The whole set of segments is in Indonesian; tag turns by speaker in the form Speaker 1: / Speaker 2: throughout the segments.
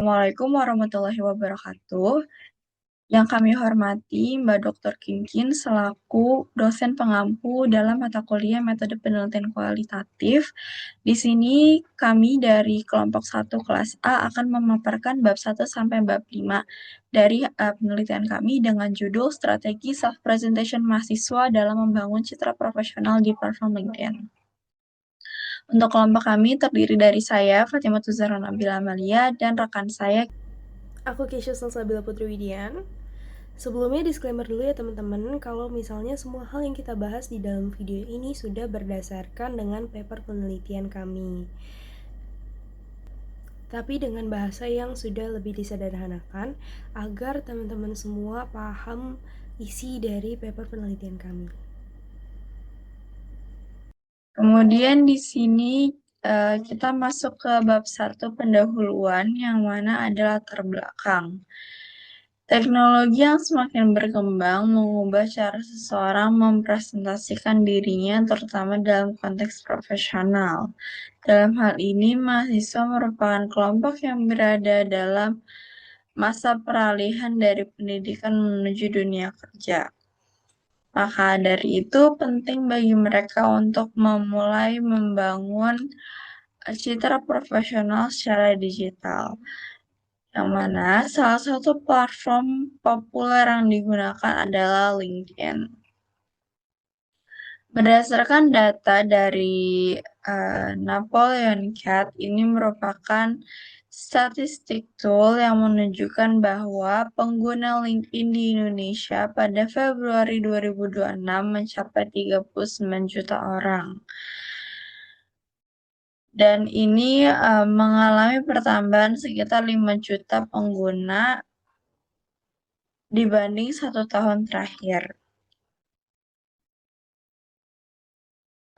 Speaker 1: Assalamualaikum warahmatullahi wabarakatuh. Yang kami hormati Mbak Dr. Kinkin selaku dosen pengampu dalam mata kuliah metode penelitian kualitatif. Di sini kami dari kelompok 1 kelas A akan memaparkan bab 1 sampai bab 5 dari penelitian kami dengan judul Strategi Self-Presentation Mahasiswa dalam Membangun Citra Profesional di Platform LinkedIn. Untuk kelompok kami terdiri dari saya, Fatimah Tuzara Nabila Amalia, dan rekan saya.
Speaker 2: Aku Keisha Salsabila Putri Widian. Sebelumnya disclaimer dulu ya teman-teman, kalau misalnya semua hal yang kita bahas di dalam video ini sudah berdasarkan dengan paper penelitian kami. Tapi dengan bahasa yang sudah lebih disederhanakan agar teman-teman semua paham isi dari paper penelitian kami.
Speaker 1: Kemudian di sini kita masuk ke bab 1 pendahuluan yang mana adalah latar belakang. Teknologi yang semakin berkembang mengubah cara seseorang mempresentasikan dirinya, terutama dalam konteks profesional. Dalam hal ini, mahasiswa merupakan kelompok yang berada dalam masa peralihan dari pendidikan menuju dunia kerja. Maka dari itu, penting bagi mereka untuk memulai membangun citra profesional secara digital. Yang mana salah satu platform populer yang digunakan adalah LinkedIn. Berdasarkan data dari Napoleon Cat, ini merupakan statistik tool yang menunjukkan bahwa pengguna LinkedIn di Indonesia pada Februari 2026 mencapai 39 juta orang. Dan ini mengalami pertambahan sekitar 5 juta pengguna dibanding 1 tahun terakhir.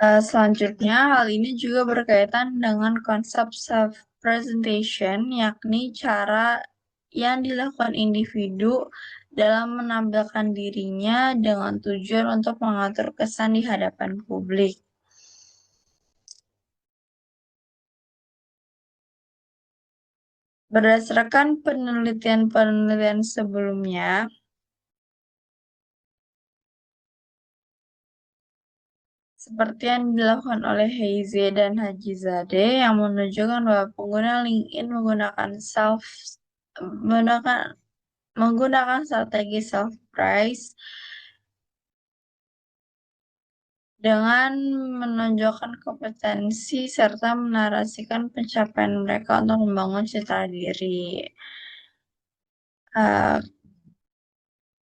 Speaker 1: Selanjutnya, hal ini juga berkaitan dengan konsep self-presentation, yakni cara yang dilakukan individu dalam menampilkan dirinya dengan tujuan untuk mengatur kesan di hadapan publik. Berdasarkan penelitian-penelitian sebelumnya, seperti yang dilakukan oleh Heize dan Hajizadeh yang menunjukkan bahwa pengguna LinkedIn menggunakan strategi self-praise dengan menonjolkan kompetensi serta menarasikan pencapaian mereka untuk membangun citra diri.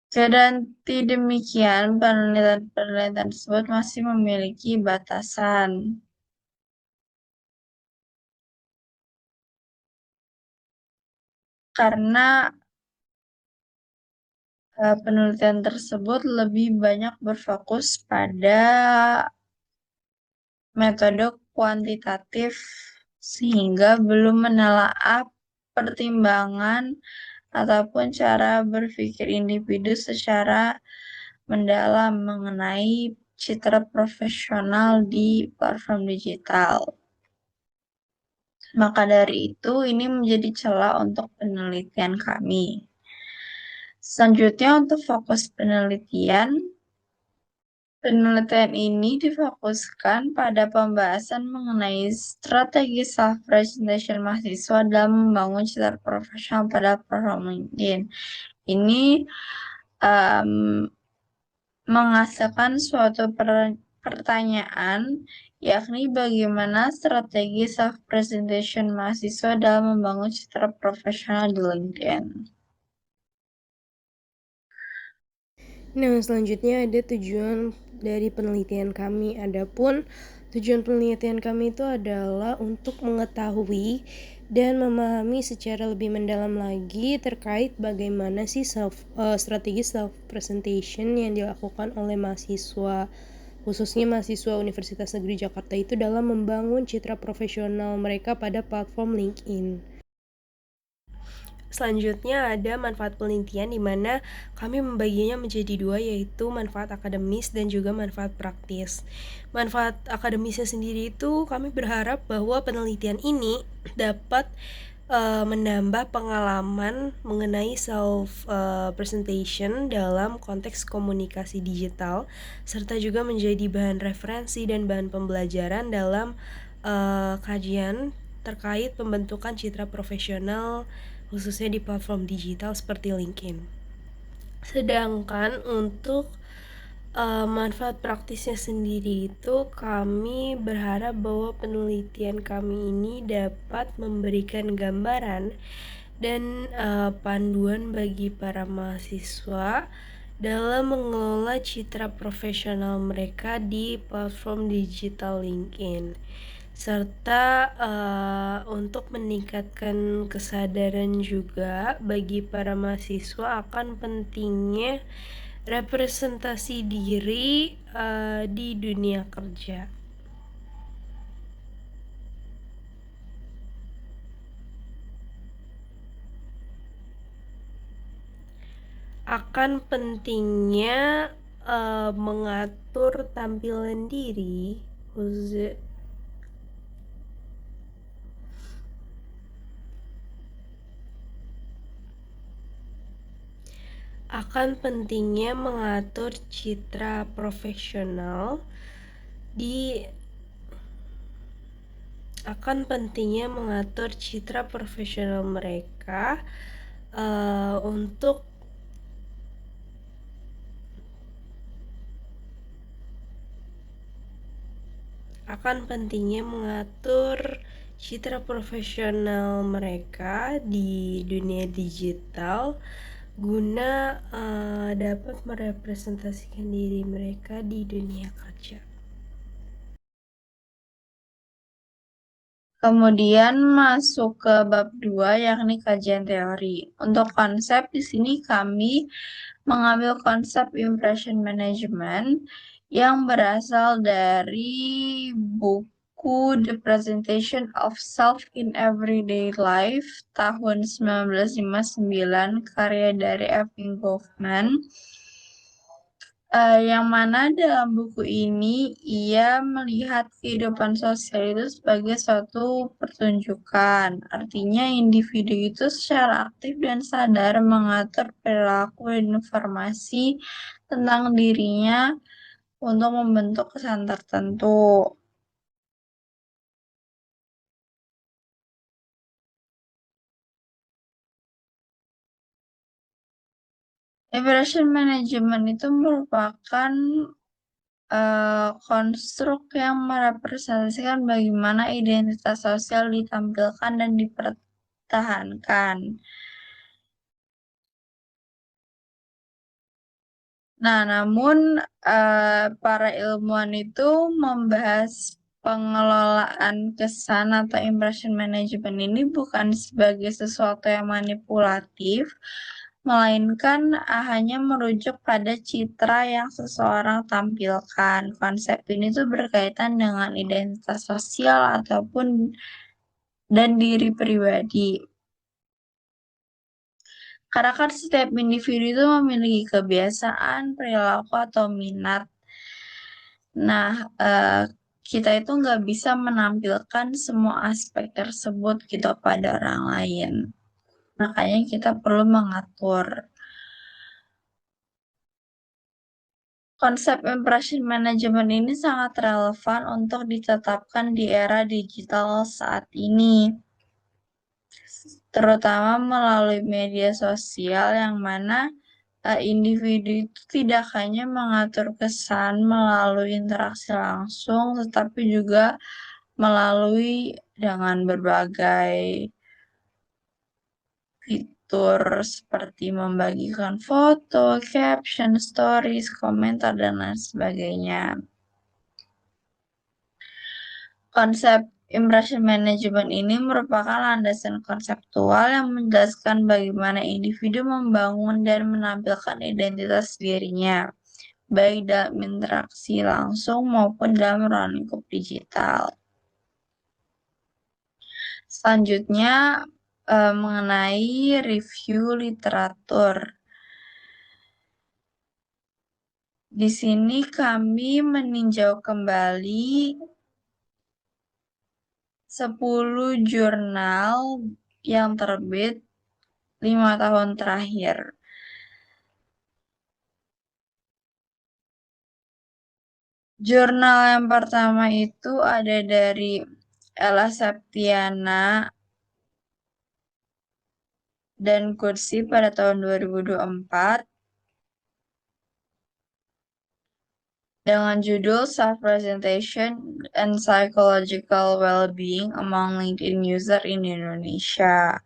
Speaker 1: Kendati demikian, penelitian tersebut masih memiliki batasan. Karena penelitian tersebut lebih banyak berfokus pada metode kuantitatif sehingga belum menelaah pertimbangan ataupun cara berpikir individu secara mendalam mengenai citra profesional di platform digital. Maka dari itu, ini menjadi celah untuk penelitian kami. Selanjutnya, untuk fokus penelitian ini difokuskan pada pembahasan mengenai strategi self-presentation mahasiswa dalam membangun citra profesional pada platform LinkedIn. Ini menghasilkan suatu pertanyaan, yakni bagaimana strategi self-presentation mahasiswa dalam membangun citra profesional di LinkedIn.
Speaker 2: Nah, selanjutnya ada tujuan dari penelitian kami. Adapun tujuan penelitian kami itu adalah untuk mengetahui dan memahami secara lebih mendalam lagi terkait bagaimana sih strategi self presentation yang dilakukan oleh mahasiswa, khususnya mahasiswa Universitas Negeri Jakarta itu dalam membangun citra profesional mereka pada platform LinkedIn. Selanjutnya ada manfaat penelitian di mana kami membaginya menjadi dua, yaitu manfaat akademis dan juga manfaat praktis. Manfaat akademisnya sendiri itu kami berharap bahwa penelitian ini dapat menambah pengalaman mengenai self presentation dalam konteks komunikasi digital, serta juga menjadi bahan referensi dan bahan pembelajaran dalam kajian terkait pembentukan citra profesional khususnya di platform digital seperti LinkedIn. Sedangkan untuk manfaat praktisnya sendiri itu kami berharap bahwa penelitian kami ini dapat memberikan gambaran dan panduan bagi para mahasiswa dalam mengelola citra profesional mereka di platform digital LinkedIn, serta untuk meningkatkan kesadaran juga bagi para mahasiswa akan pentingnya representasi diri di dunia kerja. Akan pentingnya mengatur tampilan diri khusus akan pentingnya mengatur citra profesional di akan pentingnya mengatur citra profesional mereka untuk akan pentingnya mengatur citra profesional mereka di dunia digital guna dapat merepresentasikan diri mereka di dunia kerja.
Speaker 1: Kemudian masuk ke bab 2 yakni kajian teori. Untuk konsep di sini kami mengambil konsep impression management yang berasal dari buku The Presentation of Self in Everyday Life tahun 1959 karya dari Evin Goffman. Yang mana dalam buku ini ia melihat kehidupan sosial itu sebagai suatu pertunjukan. Artinya individu itu secara aktif dan sadar mengatur perilaku dan informasi tentang dirinya untuk membentuk kesan tertentu. Impression management itu merupakan konstruk yang merepresentasikan bagaimana identitas sosial ditampilkan dan dipertahankan. Nah, namun para ilmuwan itu membahas pengelolaan kesan atau impression management ini bukan sebagai sesuatu yang manipulatif, melainkan hanya merujuk pada citra yang seseorang tampilkan. Konsep ini tuh berkaitan dengan identitas sosial ataupun dan diri pribadi. Karena kan setiap individu itu memiliki kebiasaan, perilaku, atau minat. Nah, kita itu nggak bisa menampilkan semua aspek tersebut gitu pada orang lain. Makanya kita perlu mengatur. Konsep impression management ini sangat relevan untuk ditetapkan di era digital saat ini, terutama melalui media sosial yang mana individu itu tidak hanya mengatur kesan melalui interaksi langsung, tetapi juga melalui dengan berbagai fitur seperti membagikan foto, caption, stories, komentar, dan lain sebagainya. Konsep impression management ini merupakan landasan konseptual yang menjelaskan bagaimana individu membangun dan menampilkan identitas dirinya, baik dalam interaksi langsung maupun dalam ruang lingkup digital. Selanjutnya, mengenai review literatur. Di sini kami meninjau kembali 10 jurnal yang terbit 5 tahun terakhir. Jurnal yang pertama itu ada dari Ella Septiana dan Kursi pada tahun 2024 dengan judul Self-Presentation and Psychological Well-Being Among LinkedIn User in Indonesia.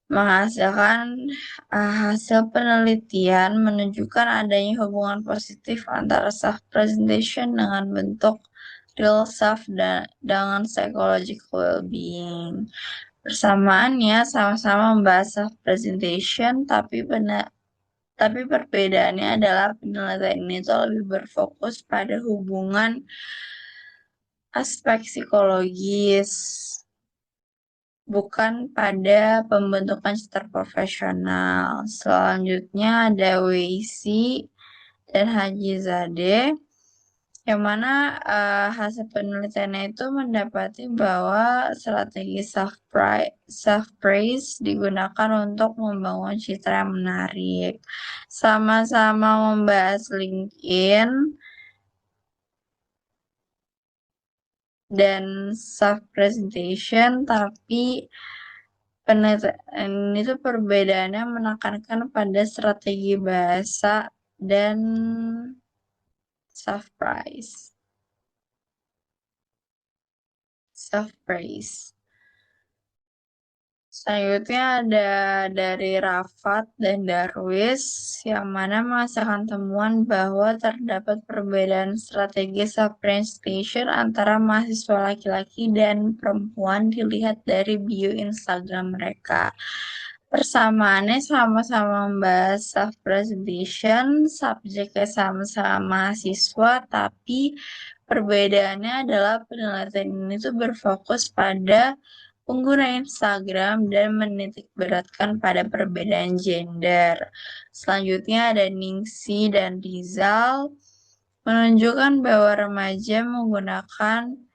Speaker 1: Menghasilkan hasil penelitian menunjukkan adanya hubungan positif antara self-presentation dengan bentuk real self dengan psychological well-being. Bersamaannya sama-sama membahas self-presentation, tapi perbedaannya adalah penelitian ini tuh lebih berfokus pada hubungan aspek psikologis, bukan pada pembentukan citra profesional. Selanjutnya ada Weisi dan Haji Zadeh, yang mana hasil penelitiannya itu mendapati bahwa strategi self-praise digunakan untuk membangun citra yang menarik. Sama-sama membahas LinkedIn dan self-presentation, tapi penelitian itu perbedaannya menekankan pada strategi bahasa dan self-praise. Selanjutnya ada dari Rafat dan Darwis, yang mana menghasilkan temuan bahwa terdapat perbedaan strategi self-presentation antara mahasiswa laki-laki dan perempuan dilihat dari bio Instagram mereka. Persamaannya sama-sama membahas self-presentation, subjeknya sama-sama mahasiswa, tapi perbedaannya adalah penelitian ini tuh berfokus pada pengguna Instagram dan menitikberatkan pada perbedaan gender. Selanjutnya ada Ningsi dan Rizal, menunjukkan bahwa remaja menggunakan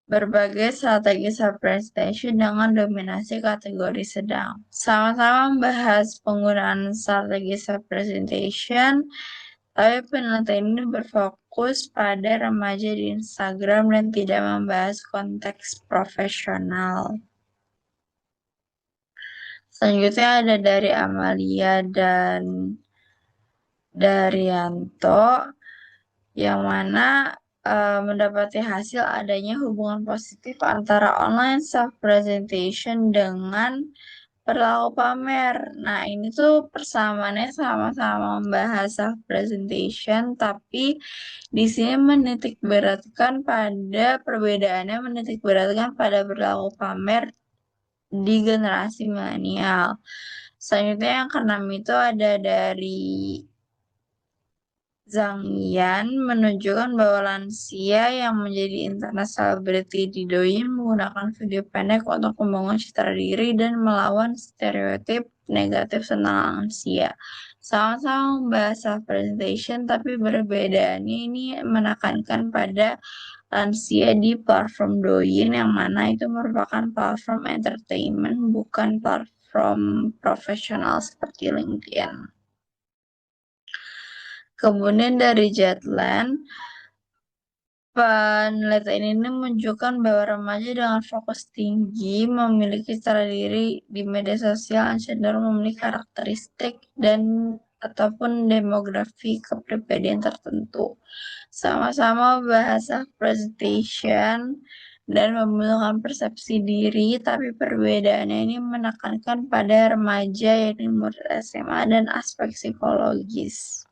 Speaker 1: berbagai strategi self-presentation dengan dominasi kategori sedang. Sama-sama membahas penggunaan strategi self-presentation, tapi penelitian ini berfokus pada remaja di Instagram dan tidak membahas konteks profesional. Selanjutnya ada dari Amalia dan Daryanto, yang mana mendapati hasil adanya hubungan positif antara online self-presentation dengan perilaku pamer. Nah, ini tuh persamaannya sama-sama membahas self-presentation, tapi di sini menitikberatkan pada perbedaannya, menitikberatkan pada perilaku pamer di generasi milenial. Selanjutnya yang keenam itu ada dari Zhang Yan, menunjukkan bahwa lansia yang menjadi internet celebrity di Douyin menggunakan video pendek untuk membangun citra diri dan melawan stereotip negatif tentang lansia. Sama-sama membahas self-presentation, tapi perbedaannya ini menekankan pada lansia di platform Douyin, yang mana itu merupakan platform entertainment, bukan platform profesional seperti LinkedIn. Kemudian dari Jetland, penelitian ini menunjukkan bahwa remaja dengan fokus tinggi memiliki cara diri di media sosial yang cenderung memiliki karakteristik dan ataupun demografi kepribadian tertentu. Sama-sama bahasa presentation dan membentukkan persepsi diri, tapi perbedaannya ini menekankan pada remaja, yakni murid SMA dan aspek psikologis.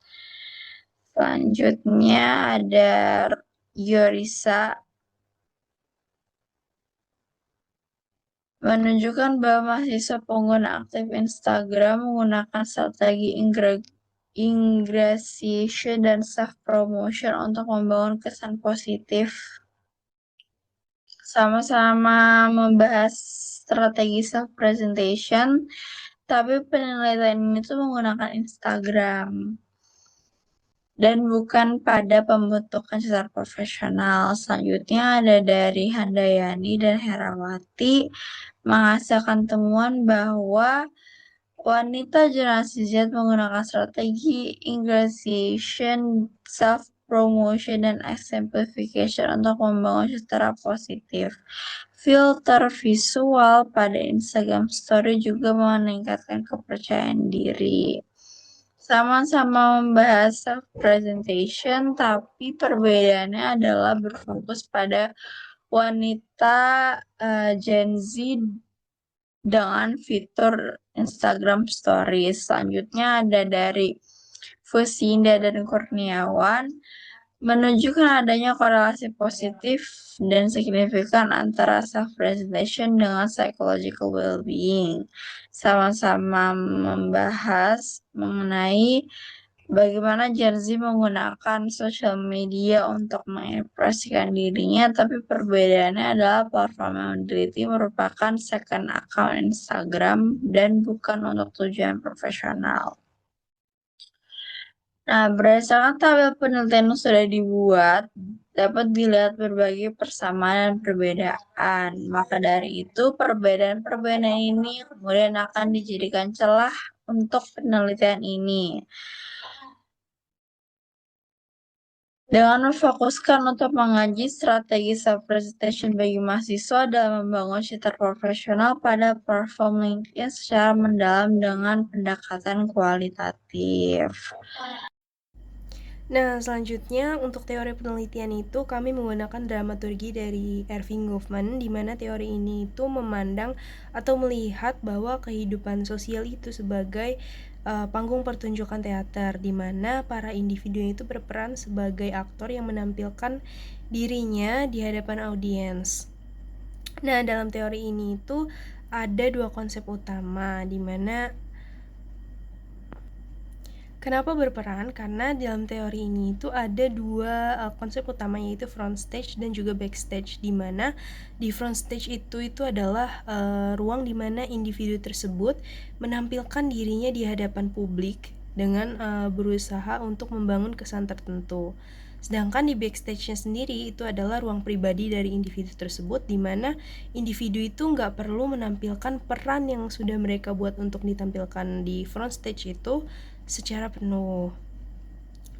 Speaker 1: Selanjutnya ada Yorisa, menunjukkan bahwa mahasiswa pengguna aktif Instagram menggunakan strategi ingratiation dan self-promotion untuk membangun kesan positif. Sama-sama membahas strategi self-presentation, tapi penelitian ini tuh menggunakan Instagram. dan bukan pada pembentukan secara profesional. Selanjutnya ada dari Handayani dan Herawati menghasilkan temuan bahwa wanita generasi Z menggunakan strategi ingratiation, self-promotion, dan exemplification untuk membangun citra positif. Filter visual pada Instagram Story juga meningkatkan kepercayaan diri. Sama-sama membahas self-presentation, tapi perbedaannya adalah berfokus pada wanita Gen Z dengan fitur Instagram Stories. Selanjutnya ada dari Fusinda dan Kurniawan menunjukkan adanya korelasi positif dan signifikan antara self-presentation dengan psychological well-being. Sama-sama membahas mengenai bagaimana Gen Z menggunakan sosial media untuk mengekspresikan dirinya, tapi perbedaannya adalah platform yang diteliti merupakan second account Instagram dan bukan untuk tujuan profesional. Nah, berdasarkan tabel penelitian yang sudah dibuat, dapat dilihat berbagai persamaan dan perbedaan. Maka dari itu, perbedaan-perbedaan ini kemudian akan dijadikan celah untuk penelitian ini. Dengan memfokuskan untuk mengaji strategi self-presentation bagi mahasiswa dalam membangun citra profesional pada platform LinkedIn secara mendalam dengan pendekatan kualitatif.
Speaker 2: Nah, selanjutnya untuk teori penelitian itu kami menggunakan dramaturgi dari Erving Goffman, di mana teori ini itu memandang atau melihat bahwa kehidupan sosial itu sebagai panggung pertunjukan teater, di mana para individu itu berperan sebagai aktor yang menampilkan dirinya di hadapan audiens. Nah, dalam teori ini itu ada dua konsep utama, di mana kenapa berperan? Karena dalam teori ini itu ada dua konsep utama, yaitu front stage dan juga backstage, di mana di front stage itu adalah ruang di mana individu tersebut menampilkan dirinya di hadapan publik dengan berusaha untuk membangun kesan tertentu. Sedangkan di backstage-nya sendiri itu adalah ruang pribadi dari individu tersebut, di mana individu itu nggak perlu menampilkan peran yang sudah mereka buat untuk ditampilkan di front stage itu secara penuh.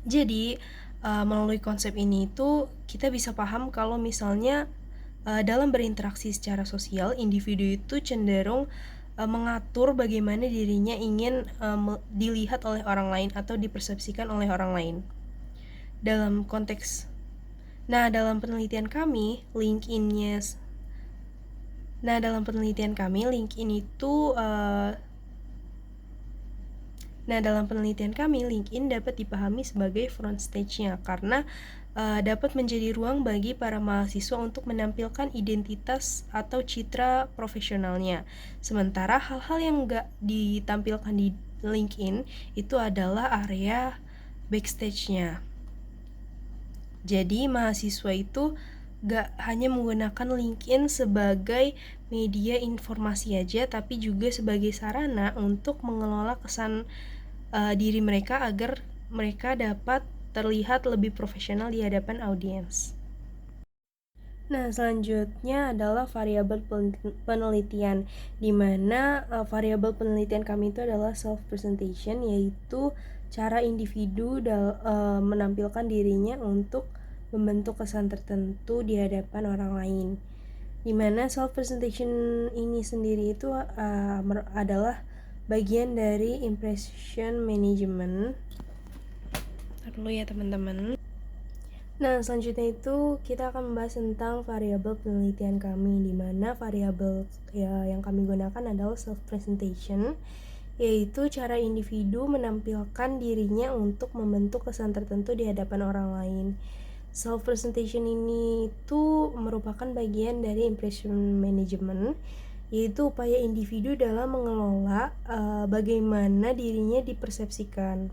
Speaker 2: Jadi melalui konsep ini itu kita bisa paham kalau misalnya dalam berinteraksi secara sosial, individu itu cenderung mengatur bagaimana dirinya ingin dilihat oleh orang lain atau dipersepsikan oleh orang lain. Dalam konteks, dalam penelitian kami, LinkedIn itu dalam penelitian kami, LinkedIn dapat dipahami sebagai front stage-nya karena dapat menjadi ruang bagi para mahasiswa untuk menampilkan identitas atau citra profesionalnya. Sementara hal-hal yang nggak ditampilkan di LinkedIn itu adalah area backstage-nya. Jadi mahasiswa itu gak hanya menggunakan LinkedIn sebagai media informasi aja, tapi juga sebagai sarana untuk mengelola kesan diri mereka agar mereka dapat terlihat lebih profesional di hadapan audiens. Nah, selanjutnya adalah variabel penelitian, di mana variabel penelitian kami itu adalah self-presentation, yaitu cara individu menampilkan dirinya untuk membentuk kesan tertentu di hadapan orang lain. Di mana self-presentation ini sendiri itu adalah bagian dari impression management. Ntar dulu ya teman-teman. Nah, selanjutnya itu kita akan membahas tentang variabel penelitian kami, di mana variabel yang kami gunakan adalah self-presentation, yaitu cara individu menampilkan dirinya untuk membentuk kesan tertentu di hadapan orang lain. Self-presentation ini itu merupakan bagian dari impression management, yaitu upaya individu dalam mengelola bagaimana dirinya dipersepsikan.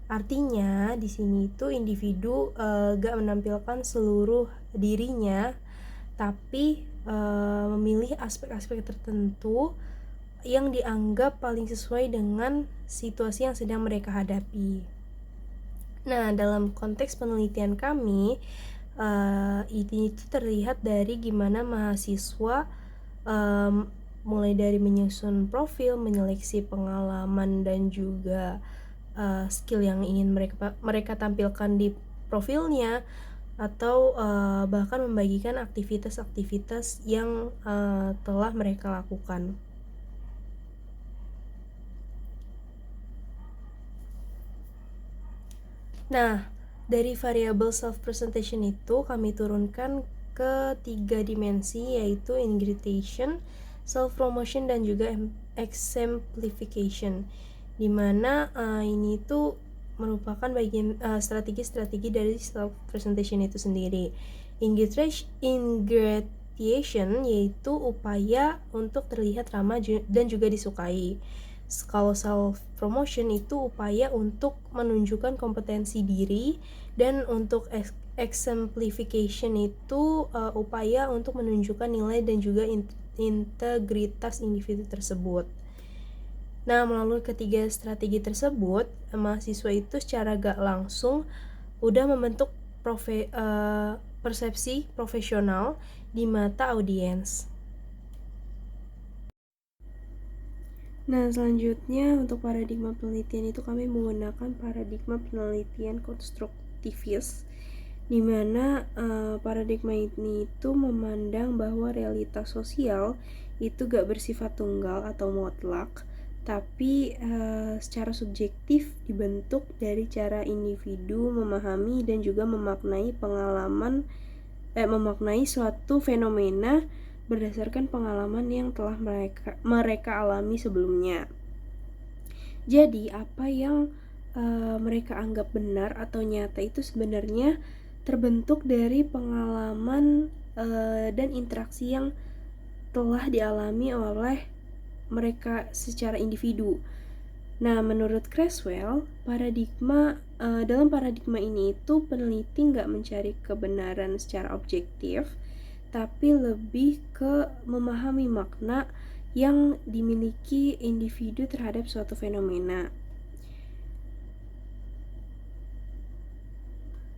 Speaker 2: Artinya di sini itu individu gak menampilkan seluruh dirinya, tapi memilih aspek-aspek tertentu yang dianggap paling sesuai dengan situasi yang sedang mereka hadapi. Nah, dalam konteks penelitian kami, ini itu terlihat dari gimana mahasiswa mulai dari menyusun profil, menyeleksi pengalaman dan juga skill yang ingin mereka tampilkan di profilnya, atau bahkan membagikan aktivitas-aktivitas yang telah mereka lakukan. Nah, dari variabel self-presentation itu kami turunkan ke 3 dimensi, yaitu ingredient, self-promotion, dan juga exemplification, dimana ini itu merupakan bagian strategi-strategi dari self-presentation itu sendiri. Ingredient yaitu upaya untuk terlihat ramah dan juga disukai. Kalau self promotion itu upaya untuk menunjukkan kompetensi diri, dan untuk exemplification itu upaya untuk menunjukkan nilai dan juga integritas individu tersebut. Nah, melalui ketiga strategi tersebut, mahasiswa itu secara gak langsung udah membentuk persepsi profesional di mata audiens. Nah, selanjutnya untuk paradigma penelitian itu kami menggunakan paradigma penelitian konstruktivis, di mana paradigma ini itu memandang bahwa realitas sosial itu gak bersifat tunggal atau mutlak, tapi secara subjektif dibentuk dari cara individu memahami dan juga memaknai memaknai suatu fenomena berdasarkan pengalaman yang telah mereka alami sebelumnya. Jadi apa yang mereka anggap benar atau nyata itu sebenarnya terbentuk dari pengalaman dan interaksi yang telah dialami oleh mereka secara individu. Nah, menurut Creswell, dalam paradigma ini itu peneliti nggak mencari kebenaran secara objektif, tapi lebih ke memahami makna yang dimiliki individu terhadap suatu fenomena.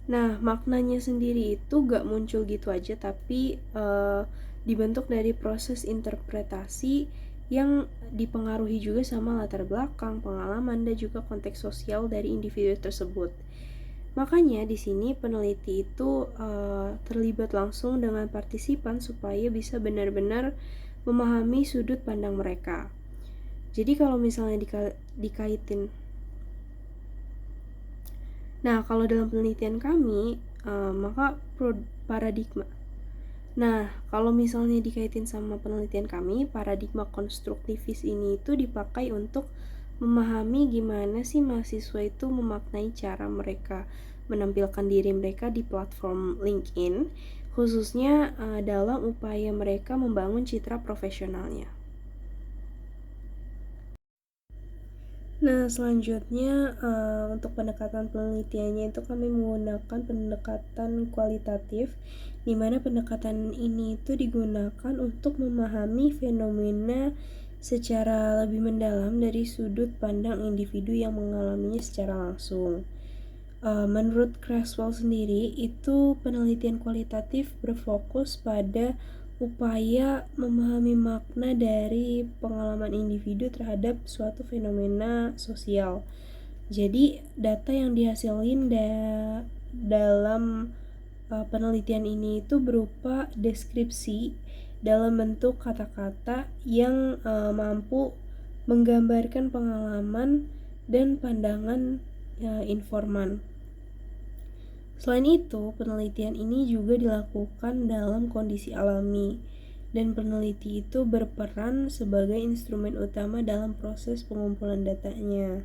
Speaker 2: Nah, maknanya sendiri itu gak muncul gitu aja, tapi dibentuk dari proses interpretasi yang dipengaruhi juga sama latar belakang, pengalaman, dan juga konteks sosial dari individu tersebut. Makanya di sini peneliti itu terlibat langsung dengan partisipan supaya bisa benar-benar memahami sudut pandang mereka. Jadi kalau misalnya dikaitin, nah kalau dalam penelitian kami maka paradigma. Nah, kalau misalnya dikaitin sama penelitian kami, paradigma konstruktivis ini itu dipakai untuk memahami gimana sih mahasiswa itu memaknai cara mereka menampilkan diri mereka di platform LinkedIn, khususnya dalam upaya mereka membangun citra profesionalnya. Nah, selanjutnya untuk pendekatan penelitiannya itu kami menggunakan pendekatan kualitatif, di mana pendekatan ini itu digunakan untuk memahami fenomena secara lebih mendalam dari sudut pandang individu yang mengalaminya secara langsung. Menurut Creswell sendiri, itu penelitian kualitatif berfokus pada upaya memahami makna dari pengalaman individu terhadap suatu fenomena sosial. Jadi, data yang dihasilin dalam penelitian ini itu berupa deskripsi dalam bentuk kata-kata yang mampu menggambarkan pengalaman dan pandangan informan. Selain itu, penelitian ini juga dilakukan dalam kondisi alami, dan peneliti itu berperan sebagai instrumen utama dalam proses pengumpulan datanya.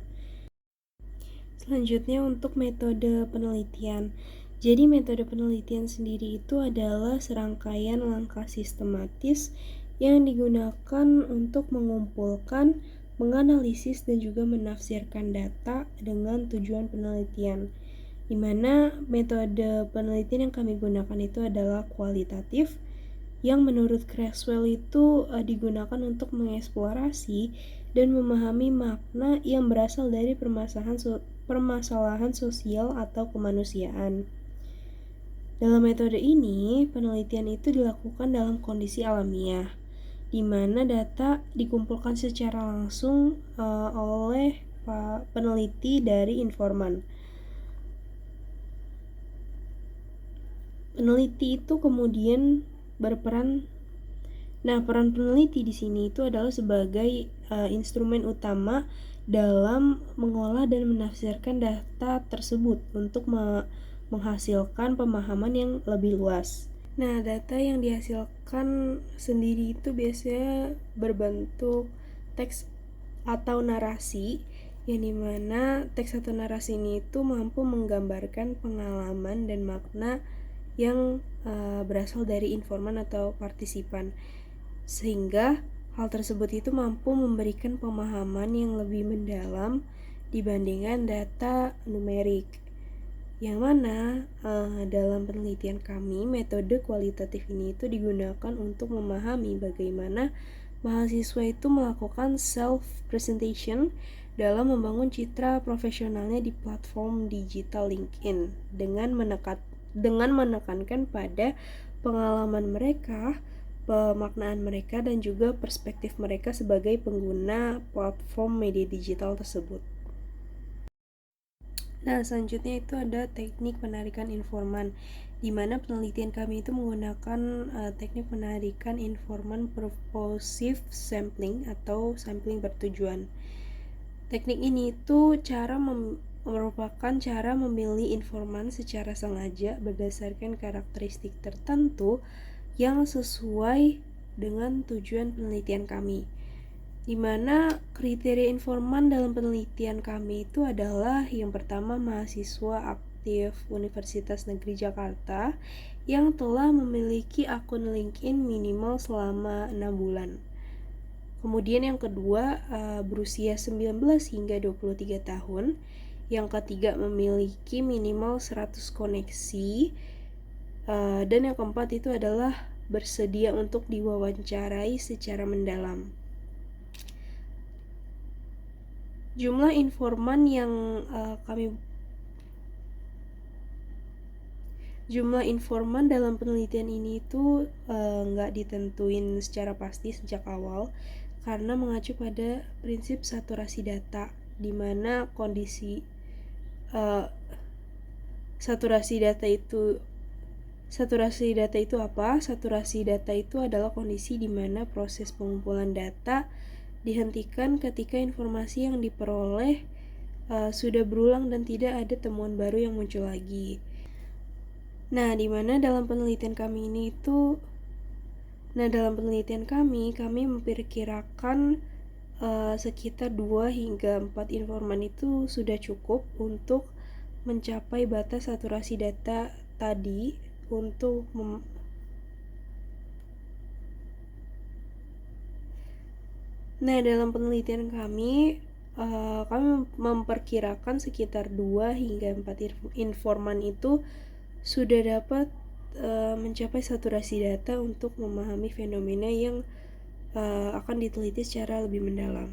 Speaker 2: Selanjutnya untuk metode penelitian. Jadi metode penelitian sendiri itu adalah serangkaian langkah sistematis yang digunakan untuk mengumpulkan, menganalisis, dan juga menafsirkan data dengan tujuan penelitian, di mana metode penelitian yang kami gunakan itu adalah kualitatif, yang menurut Creswell itu digunakan untuk mengeksplorasi dan memahami makna yang berasal dari permasalahan permasalahan sosial atau kemanusiaan. Dalam metode ini, penelitian itu dilakukan dalam kondisi alamiah, di mana data dikumpulkan secara langsung oleh peneliti dari informan. Peneliti itu kemudian berperan. Nah, peran peneliti di sini itu adalah sebagai instrumen utama dalam mengolah dan menafsirkan data tersebut untuk menghasilkan pemahaman yang lebih luas. Nah, data yang dihasilkan sendiri itu biasanya berbentuk teks atau narasi, yang dimana teks atau narasi ini itu mampu menggambarkan pengalaman dan makna yang berasal dari informan atau partisipan, sehingga hal tersebut itu mampu memberikan pemahaman yang lebih mendalam dibandingkan data numerik. Yang mana dalam penelitian kami, metode kualitatif ini itu digunakan untuk memahami bagaimana mahasiswa itu melakukan self-presentation dalam membangun citra profesionalnya di platform digital LinkedIn dengan menekankan pada pengalaman mereka, pemaknaan mereka, dan juga perspektif mereka sebagai pengguna platform media digital tersebut. Nah, selanjutnya itu ada teknik penarikan informan, di mana penelitian kami itu menggunakan teknik penarikan informan purposive sampling atau sampling bertujuan. Teknik ini itu merupakan cara memilih informan secara sengaja berdasarkan karakteristik tertentu yang sesuai dengan tujuan penelitian kami, di mana kriteria informan dalam penelitian kami itu adalah yang pertama, mahasiswa aktif Universitas Negeri Jakarta yang telah memiliki akun LinkedIn minimal selama 6 bulan. Kemudian yang kedua, berusia 19 hingga 23 tahun. Yang ketiga, memiliki minimal 100 koneksi. Dan yang keempat itu adalah bersedia untuk diwawancarai secara mendalam. Jumlah informan dalam penelitian ini itu nggak ditentuin secara pasti sejak awal, karena mengacu pada prinsip saturasi data, di mana kondisi saturasi data itu apa? Saturasi data itu adalah kondisi di mana proses pengumpulan data dihentikan ketika informasi yang diperoleh sudah berulang dan tidak ada temuan baru yang muncul lagi. Nah, dalam penelitian kami memperkirakan sekitar 2 hingga 4 informan itu sudah cukup untuk mencapai batas saturasi data tadi untuk Nah, dalam penelitian kami memperkirakan sekitar 2 hingga 4 informan itu sudah dapat mencapai saturasi data untuk memahami fenomena yang akan diteliti secara lebih mendalam.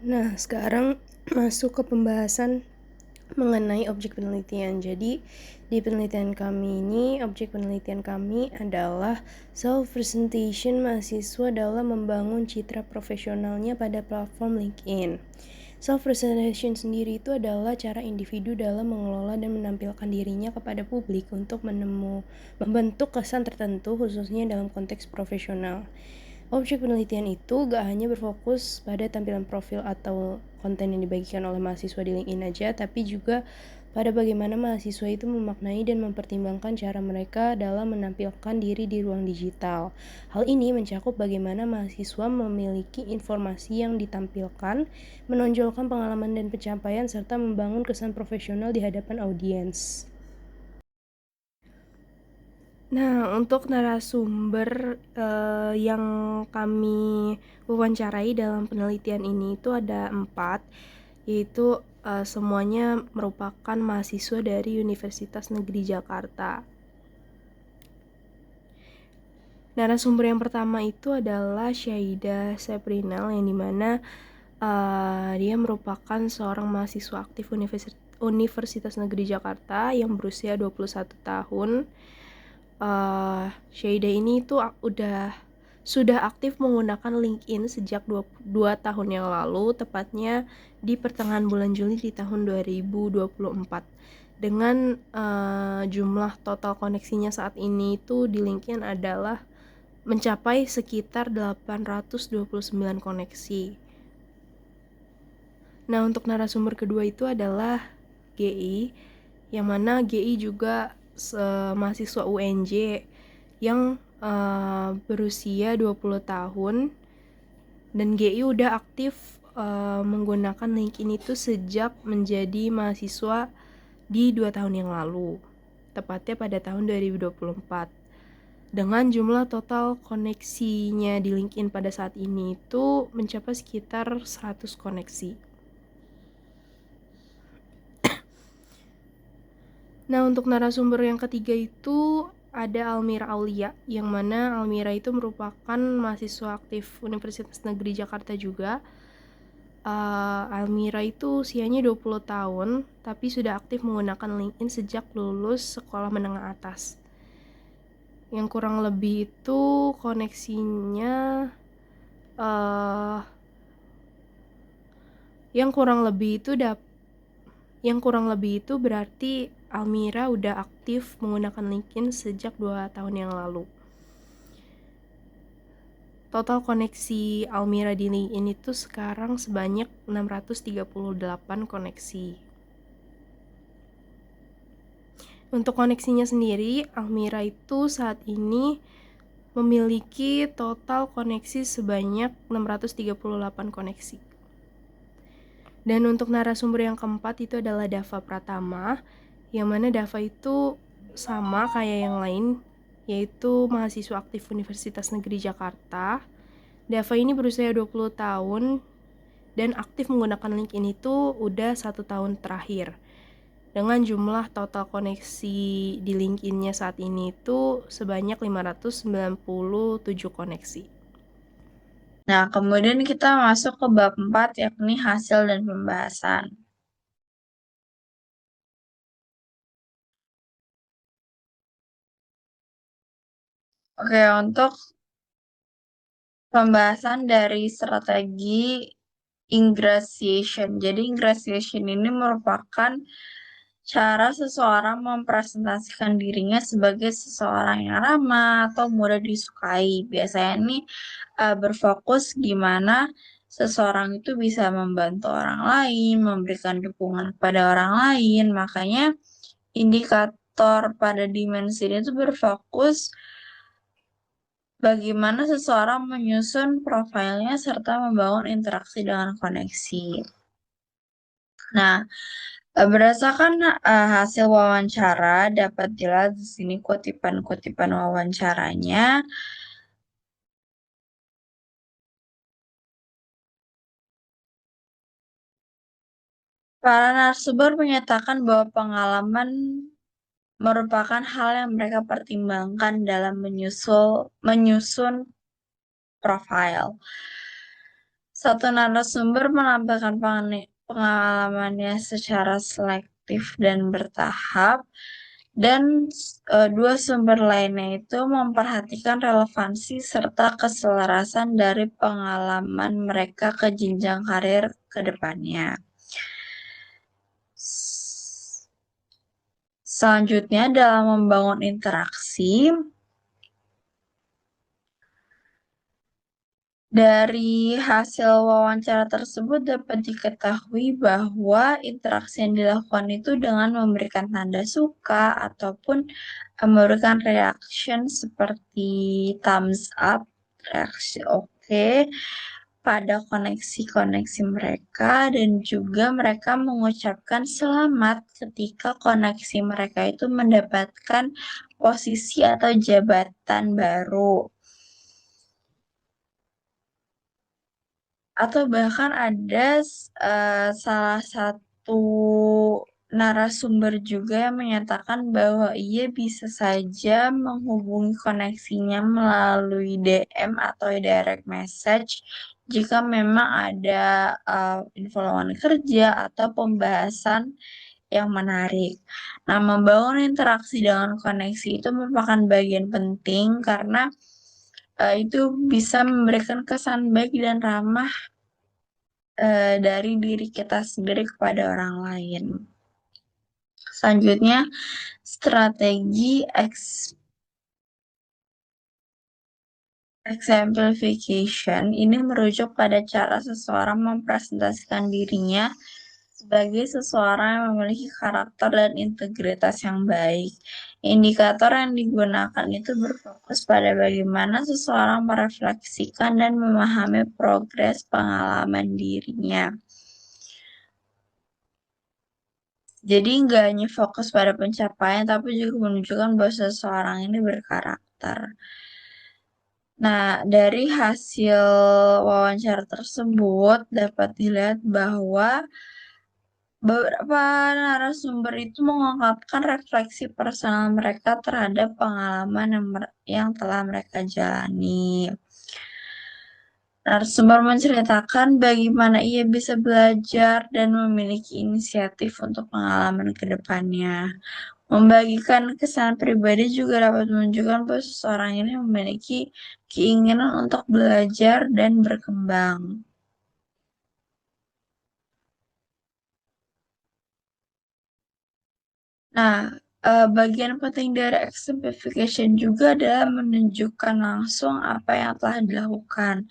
Speaker 2: Nah, sekarang masuk ke pembahasan mengenai objek penelitian. Jadi, di penelitian kami ini, objek penelitian kami adalah self-presentation mahasiswa dalam membangun citra profesionalnya pada platform LinkedIn. Self-presentation sendiri itu adalah cara individu dalam mengelola dan menampilkan dirinya kepada publik untuk membentuk kesan tertentu, khususnya dalam konteks profesional. Objek penelitian itu gak hanya berfokus pada tampilan profil atau konten yang dibagikan oleh mahasiswa di LinkedIn aja, tapi juga pada bagaimana mahasiswa itu memaknai dan mempertimbangkan cara mereka dalam menampilkan diri di ruang digital. Hal ini mencakup bagaimana mahasiswa memiliki informasi yang ditampilkan, menonjolkan pengalaman dan pencapaian, serta membangun kesan profesional di hadapan audiens. Nah, untuk narasumber yang kami wawancarai dalam penelitian ini itu ada 4, yaitu semuanya merupakan mahasiswa dari Universitas Negeri Jakarta. Narasumber yang pertama itu adalah Syahidah Seprinal, yang dimana Dia merupakan seorang mahasiswa aktif Universitas Negeri Jakarta yang berusia 21 tahun. Syaida ini tuh sudah aktif menggunakan LinkedIn sejak 2 tahun yang lalu, tepatnya di pertengahan bulan Juli di tahun 2024. Dengan jumlah total koneksinya saat ini itu di LinkedIn adalah mencapai sekitar 829 koneksi. Nah, untuk narasumber kedua itu adalah GI, yang mana GI juga mahasiswa UNJ yang berusia 20 tahun, dan GI udah aktif menggunakan LinkedIn itu sejak menjadi mahasiswa di 2 tahun yang lalu, tepatnya pada tahun 2024. Dengan jumlah total koneksinya di LinkedIn pada saat ini itu mencapai sekitar 100 koneksi. Nah, untuk narasumber yang ketiga itu ada Almira Aulia, yang mana Almira itu merupakan mahasiswa aktif Universitas Negeri Jakarta juga. Almira itu usianya 20 tahun, tapi sudah aktif menggunakan LinkedIn sejak lulus sekolah menengah atas. Yang kurang lebih itu koneksinya yang kurang lebih itu berarti Almira udah aktif menggunakan LinkedIn sejak 2 tahun yang lalu. Total koneksi Almira di LinkedIn itu sekarang sebanyak 638 koneksi. Untuk koneksinya sendiri, Almira itu saat ini memiliki total koneksi sebanyak 638 koneksi. Dan untuk narasumber yang keempat itu adalah Dava Pratama, yang mana Dava itu sama kayak yang lain, yaitu mahasiswa aktif Universitas Negeri Jakarta. Dava ini berusia 20 tahun dan aktif menggunakan LinkedIn itu udah 1 tahun terakhir. Dengan jumlah total koneksi di LinkedIn-nya saat ini itu sebanyak 597 koneksi.
Speaker 1: Nah, kemudian kita masuk ke bab 4, yakni hasil dan pembahasan. Oke, untuk pembahasan dari strategi ingratiation. Jadi, ingratiation ini merupakan cara seseorang mempresentasikan dirinya sebagai seseorang yang ramah atau mudah disukai. Biasanya ini berfokus gimana seseorang itu bisa membantu orang lain, memberikan dukungan kepada orang lain. Makanya indikator pada dimensi ini itu berfokus bagaimana seseorang menyusun profilnya serta membangun interaksi dengan koneksi. Nah, berdasarkan hasil wawancara dapat dilihat di sini kutipan-kutipan wawancaranya. Para narasumber menyatakan bahwa pengalaman merupakan hal yang mereka pertimbangkan dalam menyusun profil. Satu narasumber menampilkan pengalamannya secara selektif dan bertahap, dan dua sumber lainnya itu memperhatikan relevansi serta keselarasan dari pengalaman mereka ke jenjang karir ke depannya. Selanjutnya, dalam membangun interaksi, dari hasil wawancara tersebut dapat diketahui bahwa interaksi yang dilakukan itu dengan memberikan tanda suka ataupun memberikan reaction seperti thumbs up, reaksi oke, pada koneksi-koneksi mereka, dan juga mereka mengucapkan selamat ketika koneksi mereka itu mendapatkan posisi atau jabatan baru. Atau bahkan ada salah satu narasumber juga yang menyatakan bahwa ia bisa saja menghubungi koneksinya melalui DM atau direct message jika memang ada info lowongan kerja atau pembahasan yang menarik. Nah, membangun interaksi dengan koneksi itu merupakan bagian penting karena itu bisa memberikan kesan baik dan ramah dari diri kita sendiri kepada orang lain. Selanjutnya, strategi exemplification ini merujuk pada cara seseorang mempresentasikan dirinya sebagai seseorang yang memiliki karakter dan integritas yang baik. Indikator yang digunakan itu berfokus pada bagaimana seseorang merefleksikan dan memahami progres pengalaman dirinya. Jadi nggak hanya fokus pada pencapaian, tapi juga menunjukkan bahwa seseorang ini berkarakter. Nah, dari hasil wawancara tersebut dapat dilihat bahwa beberapa narasumber itu mengungkapkan refleksi personal mereka terhadap pengalaman yang telah mereka jalani. Narasumber menceritakan bagaimana ia bisa belajar dan memiliki inisiatif untuk pengalaman ke depannya. Membagikan kesan pribadi juga dapat menunjukkan bahwa seseorang ini memiliki keinginan untuk belajar dan berkembang. Nah, bagian penting dari exemplification juga adalah menunjukkan langsung apa yang telah dilakukan.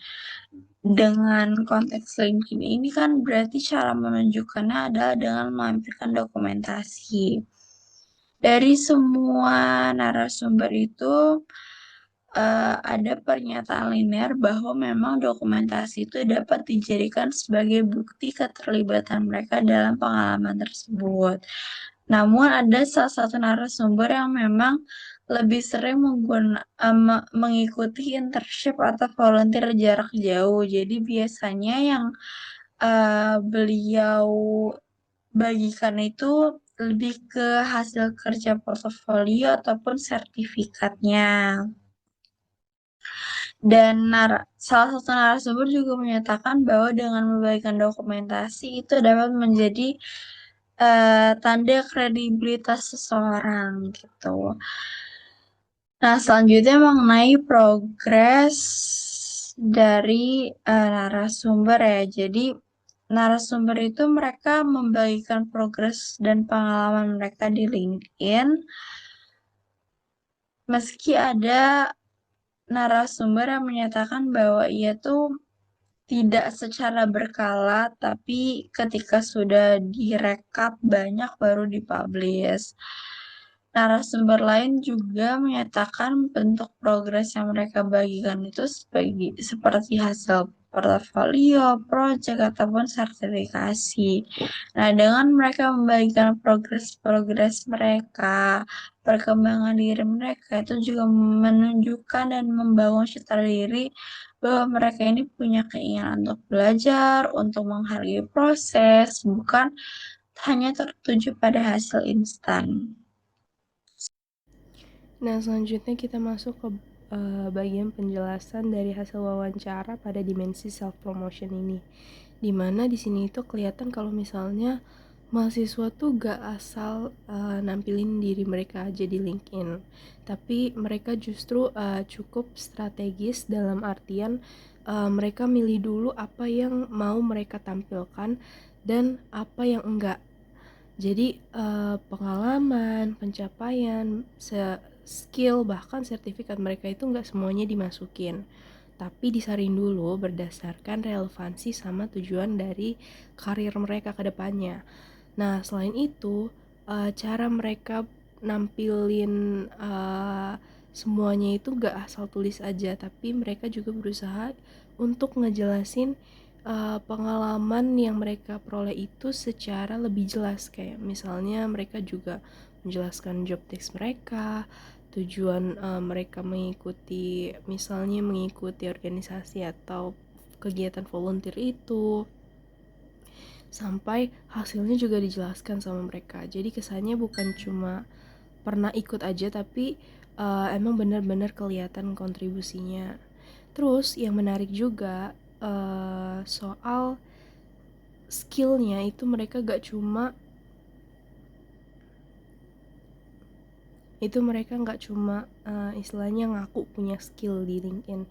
Speaker 1: Dengan konteks LinkedIn ini kan berarti cara menunjukkannya adalah dengan melampirkan dokumentasi. Dari semua narasumber itu ada pernyataan linear bahwa memang dokumentasi itu dapat dijadikan sebagai bukti keterlibatan mereka dalam pengalaman tersebut. Namun ada salah satu narasumber yang memang lebih sering mengikuti internship atau volunteer jarak jauh. Jadi biasanya yang beliau bagikan itu lebih ke hasil kerja portofolio ataupun sertifikatnya. Dan salah satu narasumber juga menyatakan bahwa dengan membagikan dokumentasi itu dapat menjadi tanda kredibilitas seseorang gitu. Nah, selanjutnya mengenai progres dari narasumber ya. Jadi narasumber itu mereka membagikan progres dan pengalaman mereka di LinkedIn. Meski ada narasumber yang menyatakan bahwa ia tuh tidak secara berkala, tapi ketika sudah direkap banyak baru dipublish. Narasumber lain juga menyatakan bentuk progres yang mereka bagikan itu seperti hasil portofolio, project, ataupun sertifikasi. Nah, dengan mereka membagikan progres-progres mereka, perkembangan diri mereka, itu juga menunjukkan dan membangun citra diri bahwa mereka ini punya keinginan untuk belajar, untuk menghargai proses, bukan hanya tertuju pada hasil instan.
Speaker 2: Nah, selanjutnya kita masuk ke bagian penjelasan dari hasil wawancara pada dimensi self promotion ini. Dimana di sini itu kelihatan kalau misalnya mahasiswa tuh gak asal nampilin diri mereka aja di LinkedIn, tapi mereka justru cukup strategis dalam artian mereka milih dulu apa yang mau mereka tampilkan dan apa yang enggak. Jadi pengalaman, pencapaian, skill, bahkan sertifikat mereka itu nggak semuanya dimasukin, tapi disaring dulu berdasarkan relevansi sama tujuan dari karir mereka ke depannya. Nah, selain itu, cara mereka nampilin semuanya itu nggak asal tulis aja, tapi mereka juga berusaha untuk ngejelasin pengalaman yang mereka peroleh itu secara lebih jelas. Kayak misalnya mereka juga menjelaskan job desk mereka, tujuan mereka mengikuti, misalnya mengikuti organisasi atau kegiatan volunteer itu. sampai hasilnya juga dijelaskan sama mereka. Jadi kesannya bukan cuma pernah ikut aja, tapi emang benar-benar kelihatan kontribusinya. Terus yang menarik juga soal skillnya itu mereka gak cuma istilahnya ngaku punya skill di LinkedIn.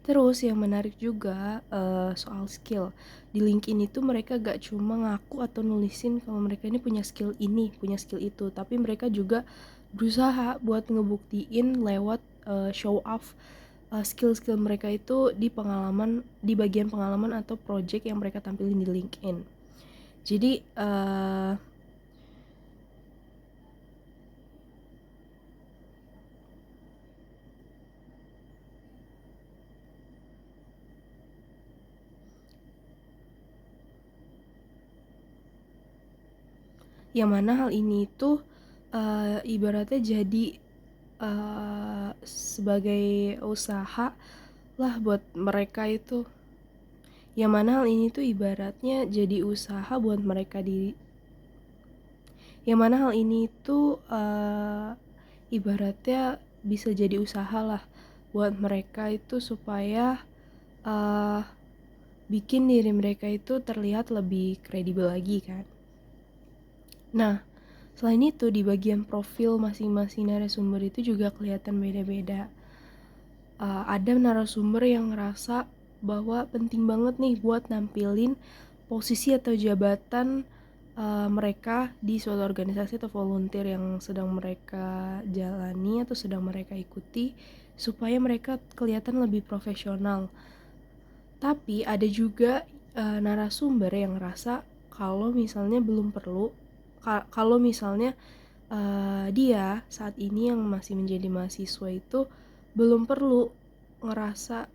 Speaker 2: Terus yang menarik juga soal skill di LinkedIn itu mereka gak cuma ngaku atau nulisin kalau mereka ini punya skill ini, punya skill itu, tapi mereka juga berusaha buat ngebuktiin lewat show off skill-skill mereka itu di bagian pengalaman atau project yang mereka tampilin di LinkedIn. Jadi yang mana hal ini itu ibaratnya jadi sebagai usaha lah buat mereka itu, yang mana hal ini tuh ibaratnya jadi usaha buat mereka yang mana hal ini tuh ibaratnya bisa jadi usaha lah buat mereka itu supaya bikin diri mereka itu terlihat lebih kredibel lagi kan. Nah, selain itu di bagian profil masing-masing narasumber itu juga kelihatan beda-beda. Ada narasumber yang ngerasa bahwa penting banget nih buat nampilin posisi atau jabatan mereka di suatu organisasi atau volunteer yang sedang mereka jalani atau sedang mereka ikuti, supaya mereka kelihatan lebih profesional. Tapi ada juga narasumber yang ngerasa kalau misalnya belum perlu, kalau misalnya dia saat ini yang masih menjadi mahasiswa itu belum perlu ngerasa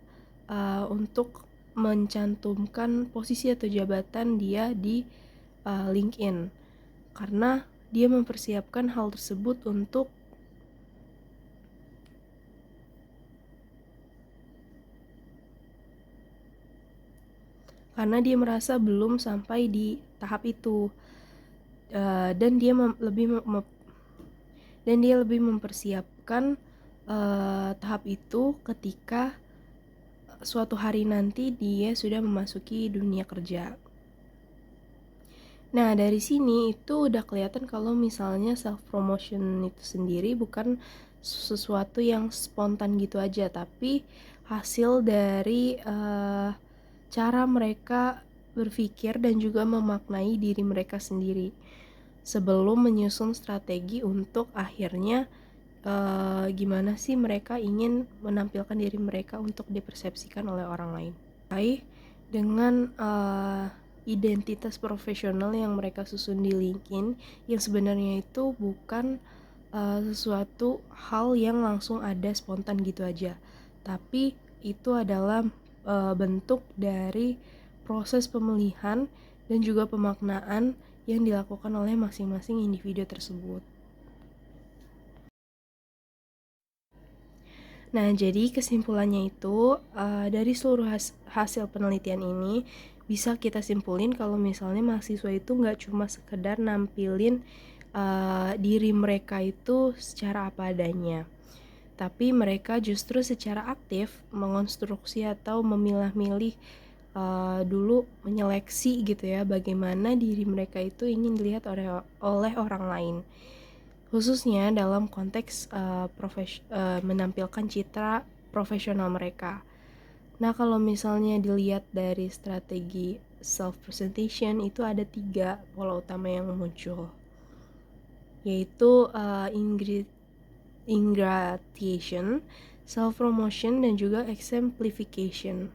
Speaker 2: untuk mencantumkan posisi atau jabatan dia di LinkedIn, karena dia mempersiapkan hal tersebut karena dia merasa belum sampai di tahap itu, dan dia lebih mempersiapkan tahap itu ketika suatu hari nanti dia sudah memasuki dunia kerja. Nah, dari sini itu udah kelihatan kalau misalnya self promotion itu sendiri bukan sesuatu yang spontan gitu aja, tapi hasil dari cara mereka berpikir dan juga memaknai diri mereka sendiri sebelum menyusun strategi untuk akhirnya gimana sih mereka ingin menampilkan diri mereka untuk dipersepsikan oleh orang lain. Dengan identitas profesional yang mereka susun di LinkedIn, yang sebenarnya itu bukan sesuatu hal yang langsung ada spontan gitu aja, tapi itu adalah bentuk dari proses pemilihan dan juga pemaknaan yang dilakukan oleh masing-masing individu tersebut. Nah, jadi kesimpulannya itu dari seluruh hasil penelitian ini bisa kita simpulin kalau misalnya mahasiswa itu nggak cuma sekedar nampilin diri mereka itu secara apa adanya, tapi mereka justru secara aktif mengonstruksi atau memilah-milih dulu, menyeleksi gitu ya, bagaimana diri mereka itu ingin dilihat oleh orang lain, khususnya dalam konteks menampilkan citra profesional mereka. Nah, kalau misalnya dilihat dari strategi self presentation itu ada 3 pola utama yang muncul, yaitu ingratiation, self promotion, dan juga exemplification.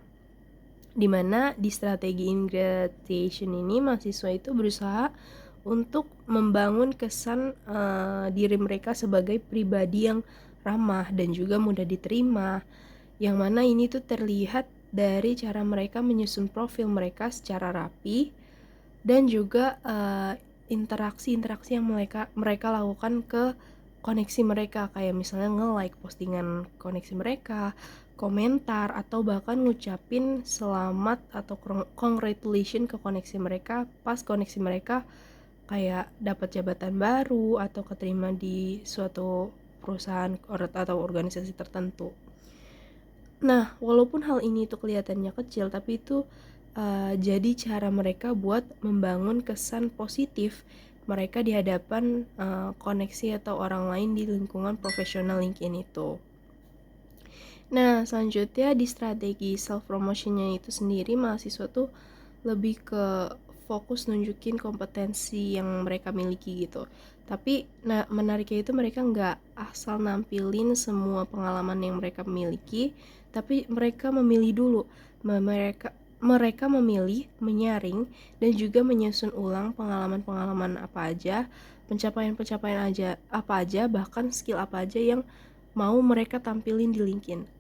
Speaker 2: Dimana di strategi ingratiation ini mahasiswa itu berusaha untuk membangun kesan diri mereka sebagai pribadi yang ramah dan juga mudah diterima, yang mana ini tuh terlihat dari cara mereka menyusun profil mereka secara rapi dan juga interaksi-interaksi yang mereka lakukan ke koneksi mereka, kayak misalnya nge-like postingan koneksi mereka, komentar atau bahkan ngucapin selamat atau congratulation ke koneksi mereka pas koneksi mereka kayak dapat jabatan baru atau keterima di suatu perusahaan atau organisasi tertentu. Nah, walaupun hal ini tuh kelihatannya kecil, tapi itu jadi cara mereka buat membangun kesan positif mereka di hadapan koneksi atau orang lain di lingkungan profesional LinkedIn itu. Nah, selanjutnya di strategi self-promotionnya itu sendiri, mahasiswa tuh lebih ke fokus nunjukin kompetensi yang mereka miliki gitu. Tapi menariknya itu mereka nggak asal nampilin semua pengalaman yang mereka miliki, tapi mereka memilih dulu. Mereka memilih, menyaring, dan juga menyusun ulang pengalaman-pengalaman apa aja, pencapaian-pencapaian aja apa aja, bahkan skill apa aja yang mau mereka tampilin di LinkedIn.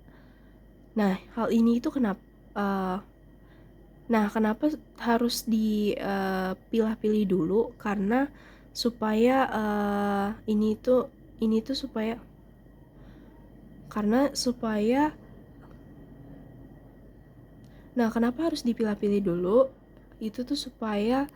Speaker 2: Nah, hal ini itu kenapa harus dipilah-pilih dulu? Karena supaya kenapa harus dipilah-pilih dulu? Itu tuh supaya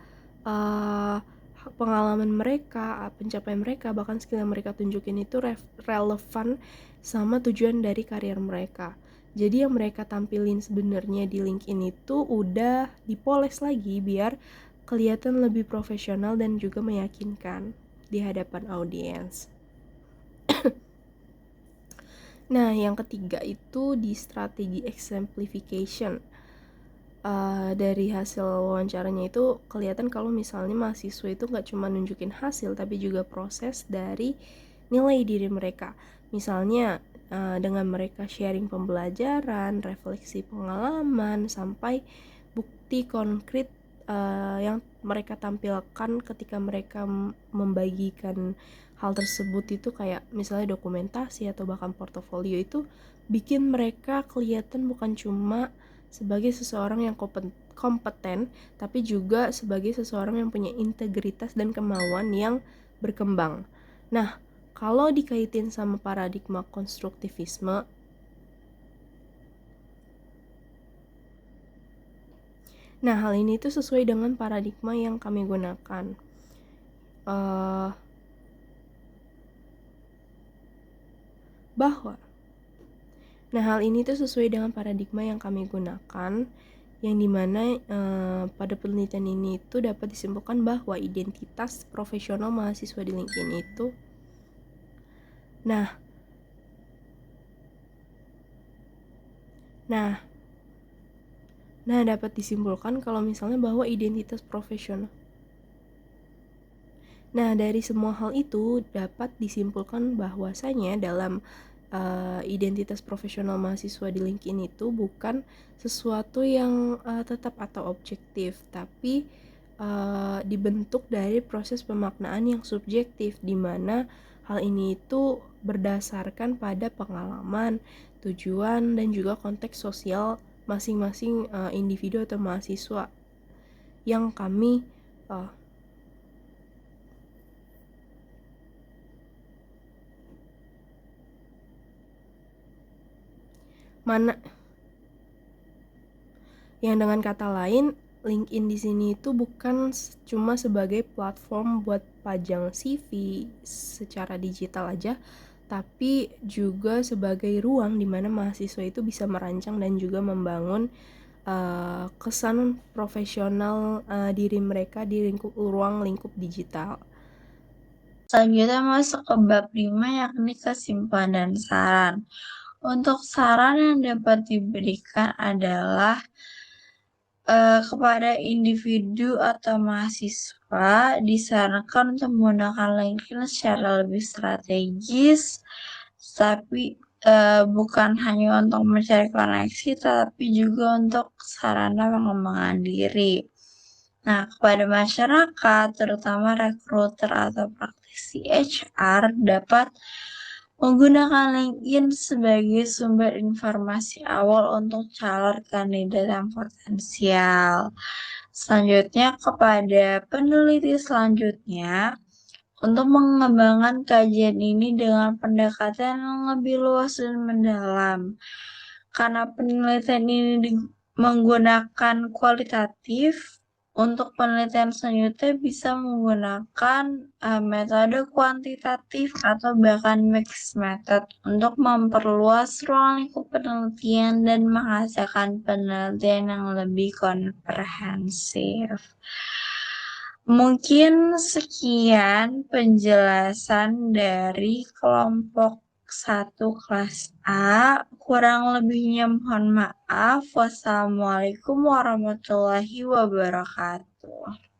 Speaker 2: pengalaman mereka, pencapaian mereka, bahkan skill yang mereka tunjukin itu relevan sama tujuan dari karir mereka. Jadi yang mereka tampilin sebenarnya di LinkedIn itu udah dipoles lagi biar kelihatan lebih profesional dan juga meyakinkan di hadapan audiens. Nah, yang ketiga itu di strategi exemplification. Dari hasil wawancaranya itu kelihatan kalau misalnya mahasiswa itu nggak cuma nunjukin hasil tapi juga proses dari nilai diri mereka. Misalnya dengan mereka sharing pembelajaran, refleksi pengalaman, sampai bukti konkret yang mereka tampilkan ketika mereka membagikan hal tersebut itu kayak misalnya dokumentasi atau bahkan portofolio itu bikin mereka kelihatan bukan cuma sebagai seseorang yang kompeten, tapi juga sebagai seseorang yang punya integritas dan kemauan yang berkembang. Nah, kalau dikaitin sama paradigma konstruktivisme, nah hal ini tuh sesuai dengan paradigma yang kami gunakan. Hal ini tuh sesuai dengan paradigma yang kami gunakan, yang dimana pada penelitian ini itu dapat disimpulkan bahwa identitas profesional mahasiswa di LinkedIn itu dapat disimpulkan kalau misalnya bahwa identitas profesional. Nah, dari semua hal itu dapat disimpulkan bahwasanya dalam identitas profesional mahasiswa di LinkedIn itu bukan sesuatu yang tetap atau objektif, tapi dibentuk dari proses pemaknaan yang subjektif, di mana hal ini itu berdasarkan pada pengalaman, tujuan, dan juga konteks sosial masing-masing individu atau mahasiswa yang kami yang dengan kata lain, LinkedIn di sini itu bukan cuma sebagai platform buat pajang CV secara digital aja, tapi juga sebagai ruang di mana mahasiswa itu bisa merancang dan juga membangun kesan profesional diri mereka di ruang lingkup digital.
Speaker 1: Selanjutnya masuk ke bab 5, yakni kesimpulan dan saran. Untuk saran yang dapat diberikan adalah kepada individu atau mahasiswa disarankan untuk menggunakan LinkedIn secara lebih strategis, tapi bukan hanya untuk mencari koneksi, tapi juga untuk sarana pengembangan diri. Nah, kepada masyarakat, terutama rekruter atau praktisi HR, dapat menggunakan LinkedIn sebagai sumber informasi awal untuk calon kandidat yang potensial. Selanjutnya, kepada peneliti selanjutnya, untuk mengembangkan kajian ini dengan pendekatan yang lebih luas dan mendalam. Karena penelitian ini menggunakan kualitatif, untuk penelitian selanjutnya bisa menggunakan metode kuantitatif atau bahkan mixed method untuk memperluas ruang lingkup penelitian dan menghasilkan penelitian yang lebih komprehensif. Mungkin sekian penjelasan dari kelompok 1 kelas A. Kurang lebihnya mohon maaf. Wassalamualaikum warahmatullahi wabarakatuh.